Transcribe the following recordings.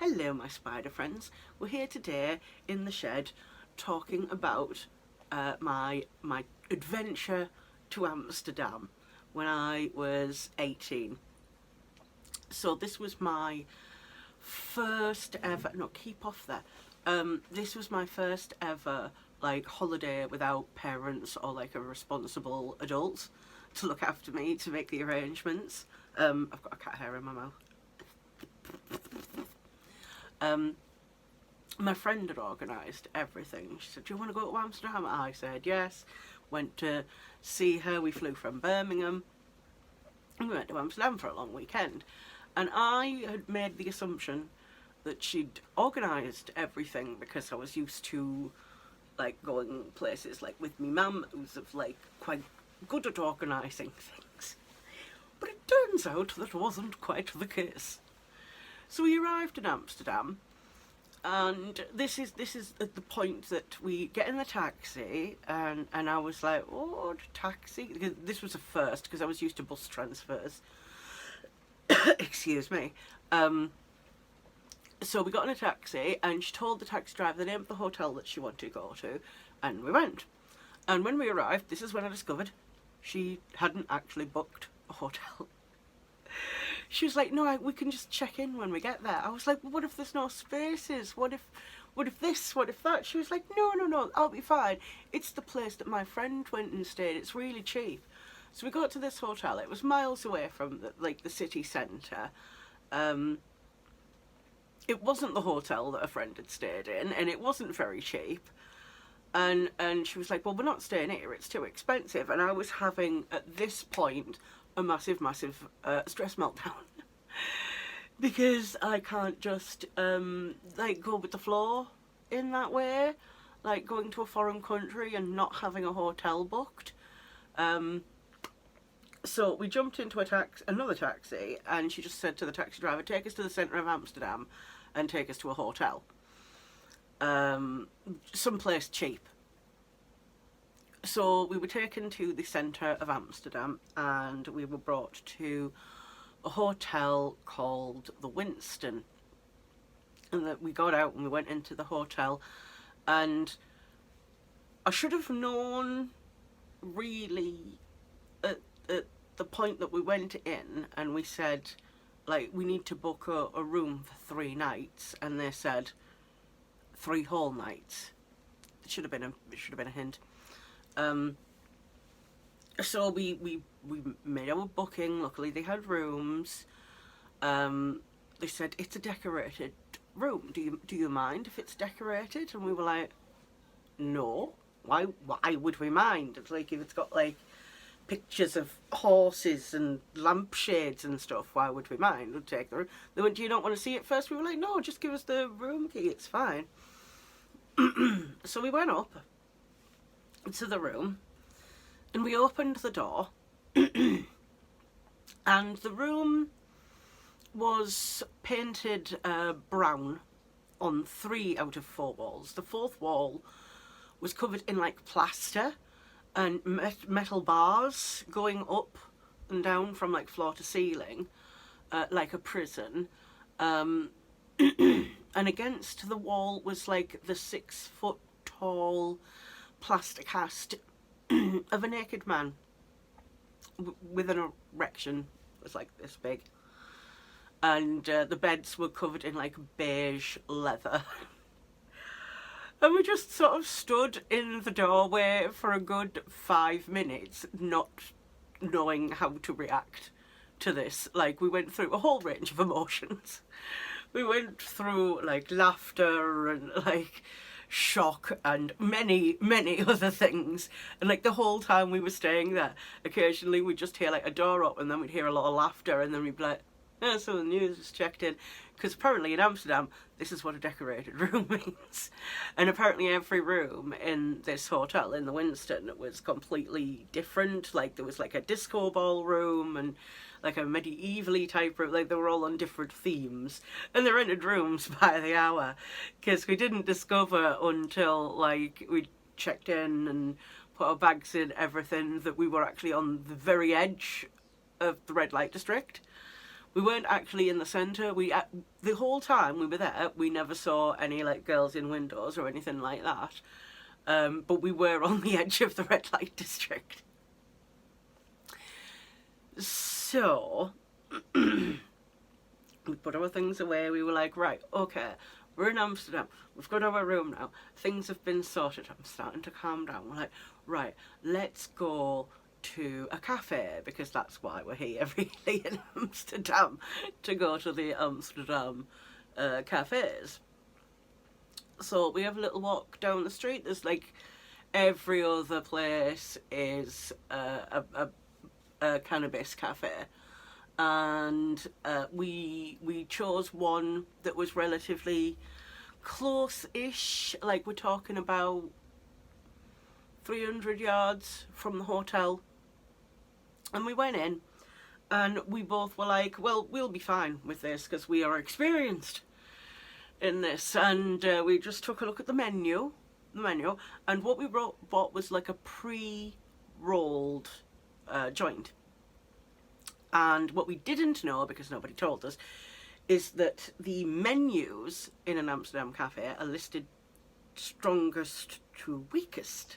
Hello my spider friends, we're here today in the shed talking about my adventure to Amsterdam when I was 18. So this was my first ever, no keep off there, this was my first ever like holiday without parents or like a responsible adult to look after me, to make the arrangements. I've got a cat hair in my mouth. My friend had organised everything. She said, do you want to go to Amsterdam? I said yes. Went to see her. We flew from Birmingham and we went to Amsterdam for a long weekend. And I had made the assumption that she'd organised everything because I was used to like going places like with me mum, who's like quite good at organising things. But it turns out that wasn't quite the case. So we arrived in Amsterdam, and this is at the point that we get in the taxi, and I was like, oh, taxi? Because this was a first, because I was used to bus transfers. Excuse me. So we got in a taxi, and she told the taxi driver the name of the hotel that she wanted to go to, and we went. And when we arrived, this is when I discovered she hadn't actually booked a hotel. She was like, no, we can just check in when we get there. I was like, well, what if there's no spaces? What if this? What if that? She was like, no, I'll be fine. It's the place that my friend went and stayed. It's really cheap. So we got to this hotel. It was miles away from the city centre. It wasn't the hotel that a friend had stayed in, and it wasn't very cheap. And she was like, well, we're not staying here. It's too expensive. And I was having, at this point, a massive stress meltdown because I can't just like go with the flow in that way, like going to a foreign country and not having a hotel booked. So we jumped into another taxi, and she just said to the taxi driver, take us to the centre of Amsterdam and take us to a hotel, someplace cheap. So we were taken to the centre of Amsterdam, and we were brought to a hotel called the Winston. And that we got out and we went into the hotel, and I should have known really at the point that we went in and we said, like, we need to book a room for 3 nights, and they said 3 whole nights. It should have been a hint. So we made our booking. Luckily they had rooms. They said, it's a decorated room. Do you mind if it's decorated? And we were like, no. Why would we mind? It's like, if it's got like pictures of horses and lampshades and stuff, why would we mind? We'll take the room. They went, do you not want to see it first? We were like, no, just give us the room key, it's fine. So we went up to the room and we opened the door and the room was painted brown on 3 out of 4 walls. The 4th wall was covered in like plaster and metal bars going up and down from like floor to ceiling, like a prison. And against the wall was like the 6-foot tall plaster cast of a naked man with an erection. It was like this big, and the beds were covered in like beige leather. And we just sort of stood in the doorway for a good 5 minutes, not knowing how to react to this. Like, we went through a whole range of emotions. We went through like laughter and like shock and many other things, and like the whole time we were staying there, occasionally we'd just hear like a door up, and then we'd hear a lot of laughter, and then we'd be like, oh, so the news has checked in, because apparently in Amsterdam this is what a decorated room means. And apparently every room in this hotel in the Winston was completely different. Like, there was like a disco ball room and like a medievally type room, like they were all on different themes, and they rented rooms by the hour, because we didn't discover until like we checked in and put our bags in everything that we were actually on the very edge of the red light district, We weren't actually in the centre. The whole time we were there, we never saw any like girls in windows or anything like that. But we were on the edge of the red light district. So we put our things away. We were like, right, okay, we're in Amsterdam. We've got our room now. Things have been sorted. I'm starting to calm down. We're like, right, let's go to a cafe, because that's why we're here really in Amsterdam, to go to the Amsterdam cafes. So we have a little walk down the street. There's like every other place is a cannabis cafe, and we chose one that was relatively close-ish. Like, we're talking about 300 yards from the hotel. And we went in, and we both were like, well, we'll be fine with this because we are experienced in this. And we just took a look at the menu, and what we bought was like a pre-rolled joint. And what we didn't know, because nobody told us, is that the menus in an Amsterdam cafe are listed strongest to weakest.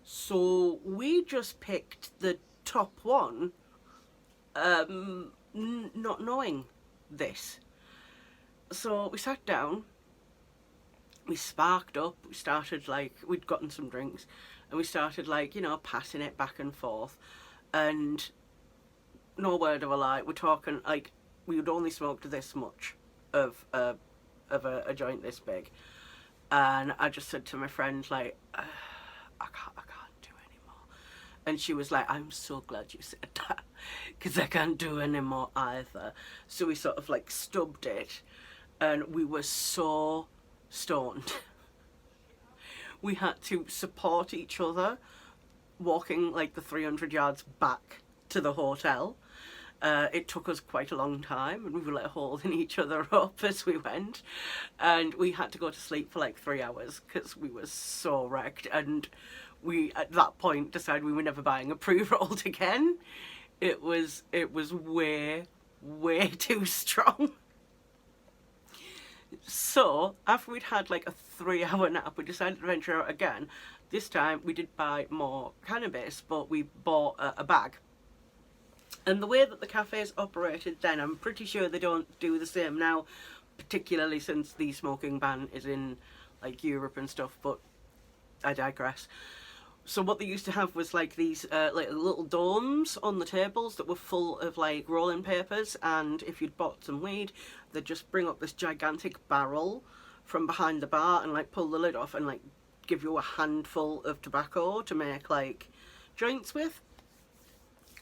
So we just picked the top one, not knowing this. So we sat down, we sparked up, we started like, we'd gotten some drinks, and we started like, you know, passing it back and forth. And no word of a lie, we're talking like, we had only smoked this much of a joint this big. And I just said to my friend, like, I can't do anymore. And she was like, I'm so glad you said that, because I can't do anymore either. So we sort of like stubbed it, and we were so stoned. We had to support each other, walking like the 300 yards back to the hotel. It took us quite a long time, and we were like holding each other up as we went, and we had to go to sleep for like 3 hours because we were so wrecked. And we at that point decided we were never buying a pre-rolled again. It was way too strong. So after we'd had like a 3-hour nap, we decided to venture out again. This time we did buy more cannabis, but we bought a bag. And the way that the cafes operated then, I'm pretty sure they don't do the same now, particularly since the smoking ban is in like Europe and stuff, but I digress. So what they used to have was like these like little domes on the tables that were full of like rolling papers, and if you'd bought some weed, they'd just bring up this gigantic barrel from behind the bar and like pull the lid off and like give you a handful of tobacco to make like joints with.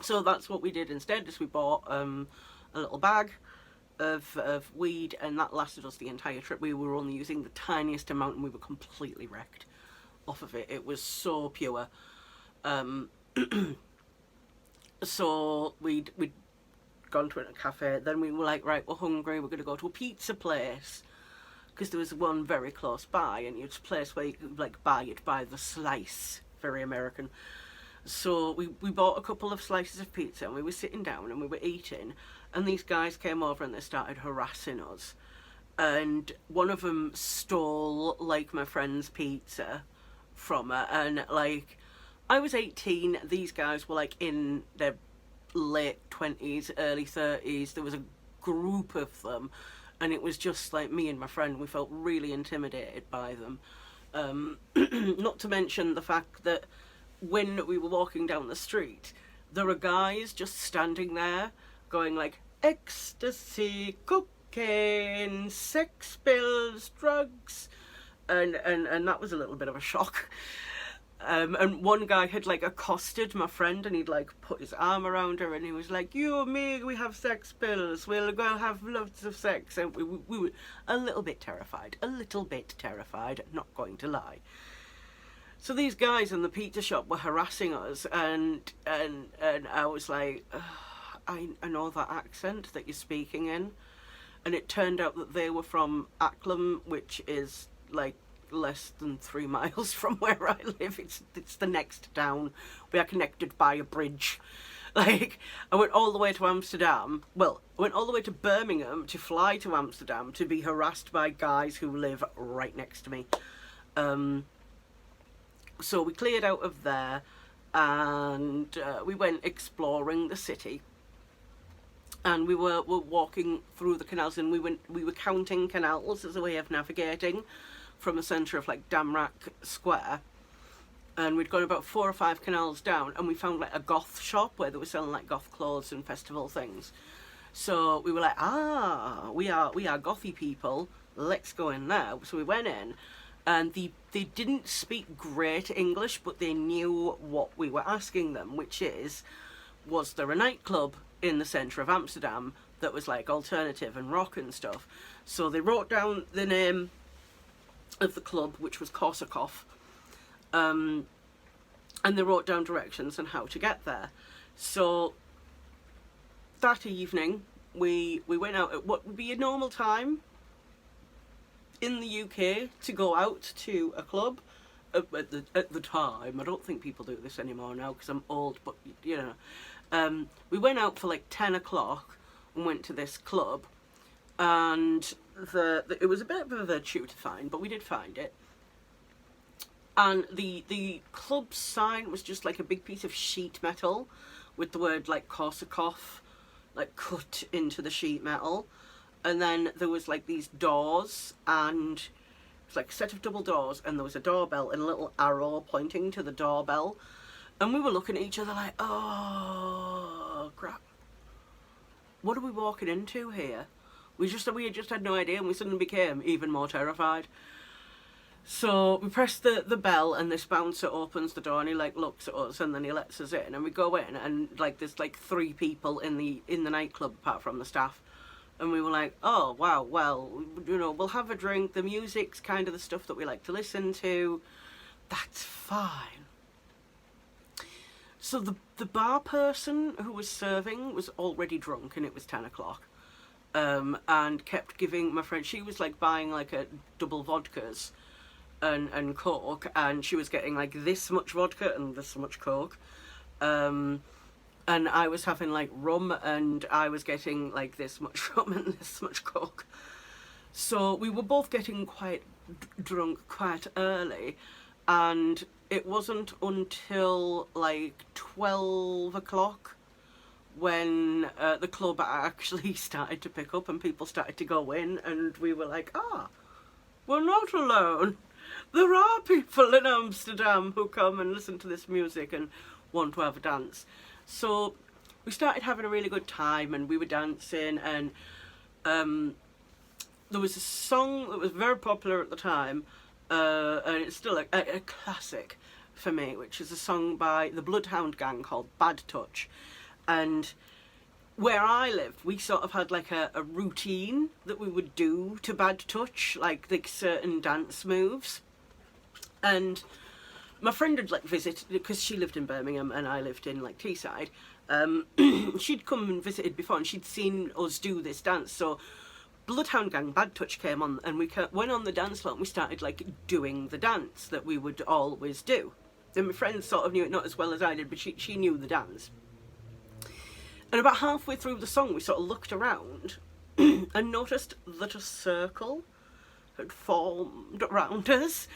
So that's what we did instead, is we bought a little bag of weed, and that lasted us the entire trip. We were only using the tiniest amount, and we were completely wrecked off of it. It was so pure. So we'd gone to a cafe, then we were like, right, we're hungry, we're going to go to a pizza place, because there was one very close by, and it's a place where you could like buy it by the slice, very American. So we bought a couple of slices of pizza, and we were sitting down and we were eating, and these guys came over and they started harassing us. And one of them stole like my friend's pizza from her, and like, I was 18, these guys were like in their late 20s, early 30s. There was a group of them, and it was just like me and my friend. We felt really intimidated by them. Not to mention the fact that when we were walking down the street, there are guys just standing there going like, ecstasy, cocaine, sex pills, drugs, and that was a little bit of a shock. And one guy had like accosted my friend, and he'd like put his arm around her, and he was like, you and me, we have sex pills, we'll go have lots of sex. And we were a little bit terrified, not going to lie. So these guys in the pizza shop were harassing us, and I was like, I know that accent that you're speaking in. And it turned out that they were from Acklam, which is like less than 3 miles from where I live. It's the next town. We are connected by a bridge. Like, I went all the way to Amsterdam. Well, I went all the way to Birmingham to fly to Amsterdam to be harassed by guys who live right next to me. So we cleared out of there, and we went exploring the city. And we were walking through the canals, and we were counting canals as a way of navigating from the centre of like Damrak Square. And we'd gone about 4 or 5 canals down, and we found like a goth shop where they were selling like goth clothes and festival things. So we were like, we are gothy people. Let's go in there. So we went in, and they didn't speak great English, but they knew what we were asking them, which is, was there a nightclub in the centre of Amsterdam that was like alternative and rock and stuff? So they wrote down the name of the club, which was Korsakov. And they wrote down directions on how to get there. So that evening we went out at what would be a normal time in the UK to go out to a club at the time. I don't think people do this anymore now because I'm old, but you know, we went out for like 10 o'clock and went to this club, and it was a bit of a chew to find, but we did find it. And the club sign was just like a big piece of sheet metal with the word like Korsakov like cut into the sheet metal. And then there was like these doors, and it was like a set of double doors, and there was a doorbell and a little arrow pointing to the doorbell. And we were looking at each other like, oh crap, what are we walking into here? We just had no idea, and we suddenly became even more terrified. So we press the bell, and this bouncer opens the door, and he like looks at us, and then he lets us in, and we go in, and like there's like 3 people in the nightclub apart from the staff. And we were like, oh wow, well, you know, we'll have a drink, the music's kind of the stuff that we like to listen to, that's fine. So the bar person who was serving was already drunk, and it was 10 o'clock. And kept giving my friend, she was like buying like a double vodkas and coke, and she was getting like this much vodka and this much coke, and I was having like rum, and I was getting like this much rum and this much coke. So we were both getting quite drunk quite early, and it wasn't until like 12 o'clock when the club actually started to pick up and people started to go in, and we were like, we're not alone. There are people in Amsterdam who come and listen to this music and want to have a dance. So we started having a really good time, and we were dancing, and there was a song that was very popular at the time, and it's still a classic for me, which is a song by the Bloodhound Gang called Bad Touch. And where I lived, we sort of had like a routine that we would do to Bad Touch, like certain dance moves. And my friend had like visited, because she lived in Birmingham and I lived in like Teesside. She'd come and visited before, and she'd seen us do this dance. So Bloodhound Gang Bad Touch came on, and we went on the dance floor, and we started like doing the dance that we would always do. And my friend sort of knew it, not as well as I did, but she knew the dance. And about halfway through the song, we sort of looked around and noticed that a circle had formed around us,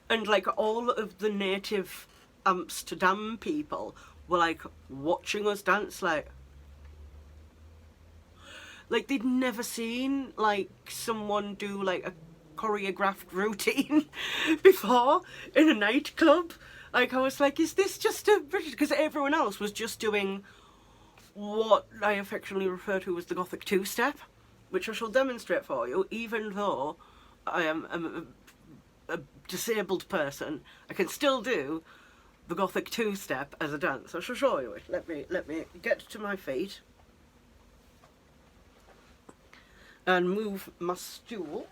and like all of the native Amsterdam people were like watching us dance, like they'd never seen like someone do like a choreographed routine before in a nightclub. Like I was like, is this just a British? Because everyone else was just doing what I affectionately refer to as the Gothic two-step, which I shall demonstrate for you. Even though I am a disabled person, I can still do the Gothic two-step as a dance. I shall show you it. Let me get to my feet and move my stool.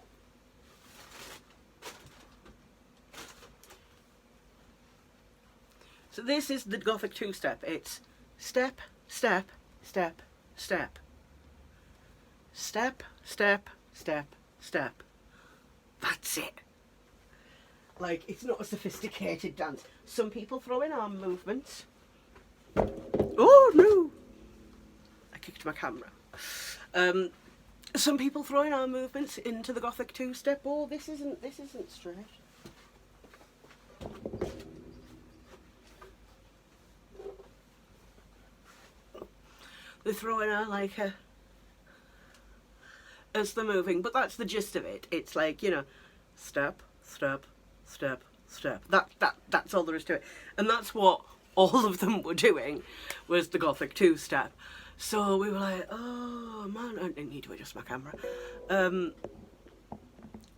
So this is the Gothic two-step. It's step, step, step, step. Step, step, step, step. That's it. Like, it's not a sophisticated dance. Some people throw in arm movements. Oh no! to my camera. Some people throwing our movements into the Gothic two-step. Oh, this isn't straight. They're throwing our like as they're moving, but that's the gist of it. It's like, you know, step, step, step, step. That's all there is to it, and that's what all of them were doing, was the Gothic two-step. So we were like, oh man, I need to adjust my camera.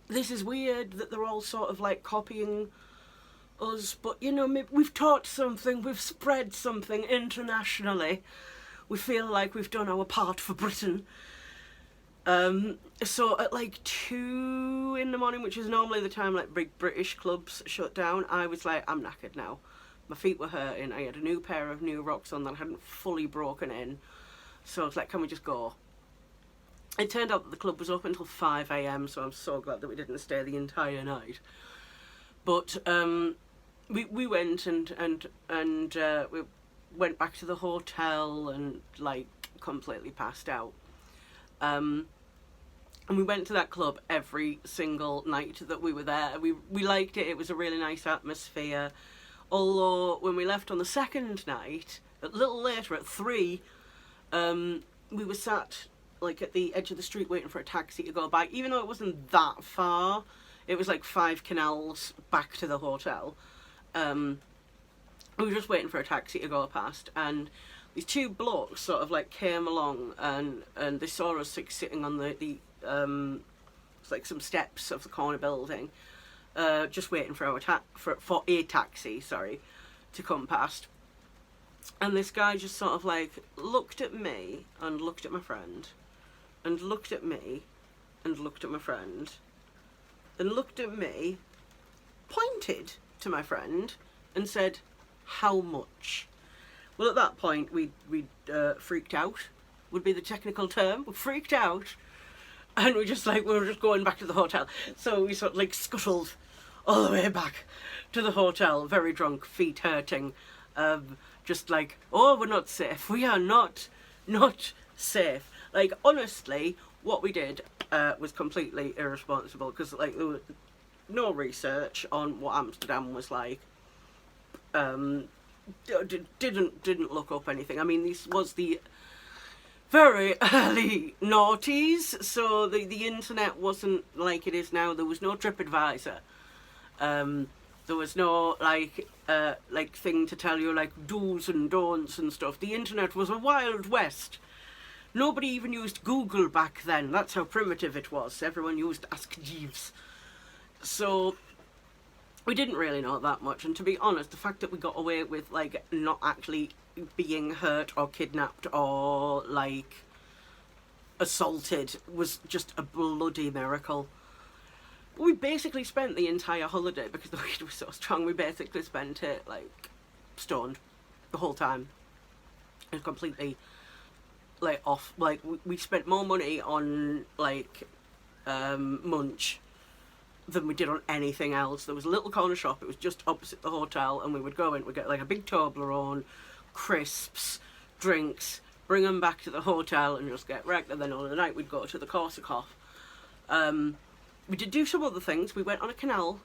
This is weird that they're all sort of like copying us, but you know, we've taught something, we've spread something internationally. We feel like we've done our part for Britain. So at like 2 in the morning, which is normally the time like big British clubs shut down, I was like, I'm knackered now. My feet were hurting. I had a new pair of new rocks on that hadn't fully broken in. So I was like, can we just go? It turned out that the club was up until 5 AM, so I'm so glad that we didn't stay the entire night. But we went and we went back to the hotel and like completely passed out. And we went to that club every single night that we were there. We liked it. It was a really nice atmosphere. Although when we left on the second night, a little later at 3, we were sat like at the edge of the street waiting for a taxi to go by, even though it wasn't that far. It was like 5 canals back to the hotel. We were just waiting for a taxi to go past, and these 2 blokes sort of like came along, and they saw us like sitting on the like some steps of the corner building, just waiting for for a taxi, sorry, to come past. And this guy just sort of like looked at me and looked at my friend, and looked at me and looked at my friend, and looked at me, pointed to my friend, and said, "How much?" Well, at that point, we freaked out, would be the technical term. We freaked out, and we were just going back to the hotel. So we sort of like scuttled all the way back to the hotel, very drunk, feet hurting, just like, oh, we're not safe. We are not safe. Like, honestly, what we did was completely irresponsible, because like there was no research on what Amsterdam was like. Didn't look up anything. I mean, this was the very early noughties, so the internet wasn't like it is now. There was no TripAdvisor. There was no like thing to tell you like do's and don'ts and stuff. The internet was a wild west. Nobody even used Google back then. That's how primitive it was. Everyone used Ask Jeeves. So we didn't really know that much, and to be honest, the fact that we got away with like not actually being hurt or kidnapped or like assaulted was just a bloody miracle. We basically spent the entire holiday, because the weed was so strong, we basically spent it like stoned the whole time. It was completely like off. Like we spent more money on like munch than we did on anything else. There was a little corner shop, it was just opposite the hotel, and we would go in, we'd get like a big Toblerone, crisps, drinks, bring them back to the hotel and just get wrecked, and then on the night we'd go to the Korsakoff. We did do some other things. We went on a canal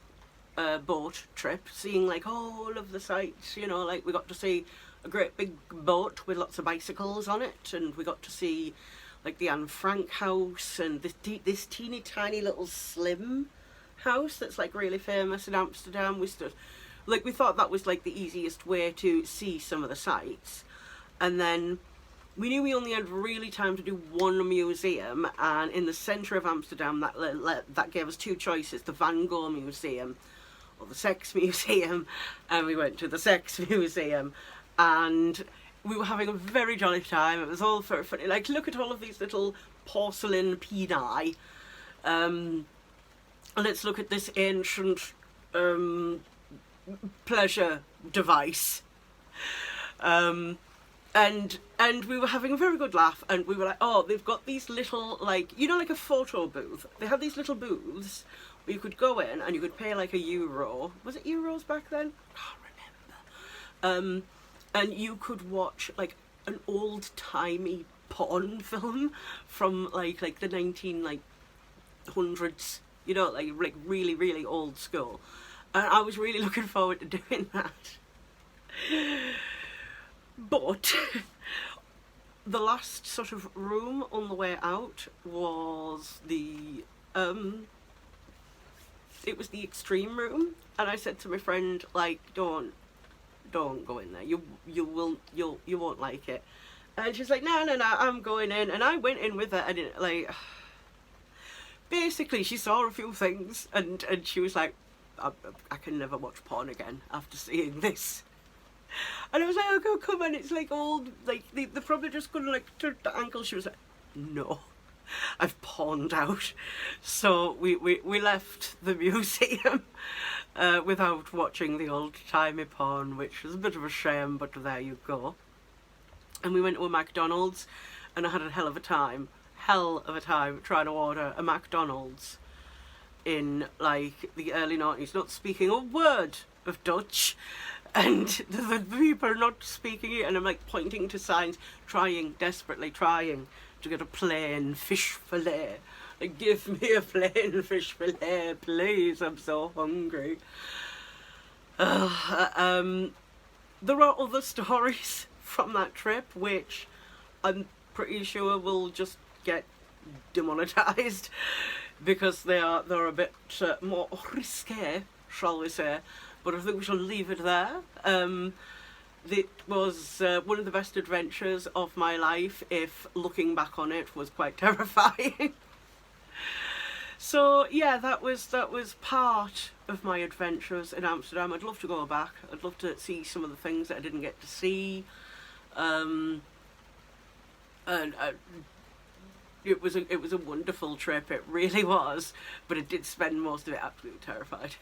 boat trip, seeing like all of the sights, you know, like we got to see a great big boat with lots of bicycles on it, and we got to see like the Anne Frank house, and this teeny tiny little slim house that's like really famous in Amsterdam. We thought that was like the easiest way to see some of the sights, and then we knew we only had really time to do one museum, and in the centre of Amsterdam that gave us 2 choices: the Van Gogh Museum or the Sex Museum. And we went to the Sex Museum, and we were having a very jolly time. It was all very funny, like, look at all of these little porcelain peni. Let's look at this ancient pleasure device. And we were having a very good laugh, and we were like, oh, they've got these little, like, you know, like a photo booth. They have these little booths where you could go in and you could pay like €1. Was it euros back then? I can't remember. And you could watch like an old-timey porn film from like the 1900s, you know, like really really old school, and I was really looking forward to doing that. But the last sort of room on the way out was it was the extreme room, and I said to my friend, like, don't go in there. You won't like it. And she's like, no, I'm going in. And I went in with her, and basically she saw a few things, and she was like, I can never watch porn again after seeing this. And I was like, oh, come on, it's like old, like, they're probably just gonna like turn the ankle. She was like, no, I've pawned out. So we left the museum without watching the old-timey porn, which was a bit of a shame, but there you go. And we went to a McDonald's, and I had a hell of a time trying to order a McDonald's in like the early 90s, not speaking a word of Dutch, and the people are not speaking it, and I'm like pointing to signs, desperately trying to get a plain fish fillet. Like, give me a plain fish fillet, please, I'm so hungry. There are other stories from that trip which I'm pretty sure will just get demonetized because they're a bit more risque, shall we say. But I think we shall leave it there. It was one of the best adventures of my life, if looking back on it was quite terrifying. So yeah, that was part of my adventures in Amsterdam. I'd love to go back. I'd love to see some of the things that I didn't get to see. And it was a wonderful trip. It really was, but it did spend most of it absolutely terrified.